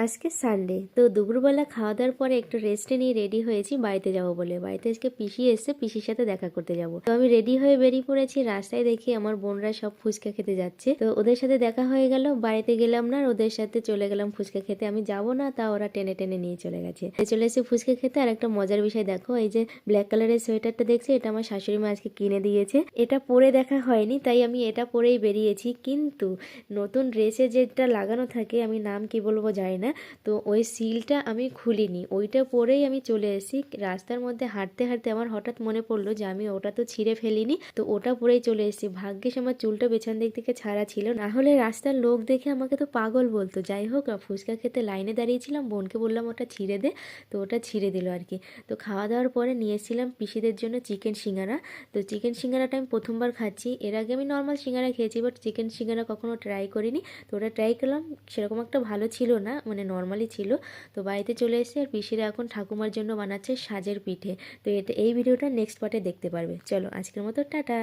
আজকে সানডে, তো দুপুরবেলা খাওয়া দাওয়ার পরে একটু রেস্ট নিয়ে রেডি হয়েছি বাড়িতে যাবো বলে। বাড়িতে আজকে পিসি এসছে, পিসির সাথে দেখা করতে যাব। তো আমি রেডি হয়ে বেরিয়ে পড়েছি। রাস্তায় দেখি আমার বোনরা সব ফুচকা খেতে যাচ্ছে, তো ওদের সাথে দেখা হয়ে গেল। বাড়িতে গেলাম না, ওদের সাথে চলে গেলাম ফুচকা খেতে। আমি যাব না, তা ওরা টেনে টেনে নিয়ে চলে গেছে। চলে এসে ফুচকা খেতে। আর একটা মজার বিষয় দেখো, এই যে ব্ল্যাক কালারের সোয়েটারটা দেখছি, এটা আমার শাশুড়ি মা আজকে কিনে দিয়েছে। এটা পরে দেখা হয়নি, তাই আমি এটা পরেই বেরিয়েছি। কিন্তু নতুন ড্রেসে যেটা লাগানো থাকে, আমি নাম কি বলবো জানি না, তো ওই সিলটা আমি খুলিনি, ওইটা পরেই আমি চলে এসেছি। রাস্তার মধ্যে হাঁটতে হাঁটতে আমার হঠাৎ মনে পড়লো যে আমি ওটা তো ছিঁড়ে ফেলিনি, তো ওটা পরেই চলে এসেছি। ভাগ্যিস আমার চুলটা পেছন দিক থেকে ছাড়া ছিল, না হলে রাস্তার লোক দেখে আমাকে তো পাগল বলতো। যাই হোক, ফুচকা খেতে লাইনে দাঁড়িয়েছিলাম, বোনকে বললাম ওটা ছিঁড়ে দে, তো ওটা ছিঁড়ে দিল আর কি। তো খাওয়া দাওয়ার পরে নিয়ে এসেছিলাম পিসিদের জন্য চিকেন সিঙ্গারা। তো চিকেন সিঙ্গারাটা আমি প্রথমবার খাচ্ছি। এর আগে আমি নর্মাল সিঙ্গারা খেয়েছি, বাট চিকেন সিঙ্গারা কখনো ট্রাই করিনি। তো ওটা ট্রাই করলাম, সেরকম একটা ভালো ছিল না, মানে নর্মালি ছিল। তো বাড়িতে চলে এসেছি, আর পিসিরা এখন ঠাকুমার জন্য বানাচ্ছে সাজের পিঠে। তো এই ভিডিওটা নেক্সট পার্টে দেখতে পারবে। চলো আজকের মতো টাটা।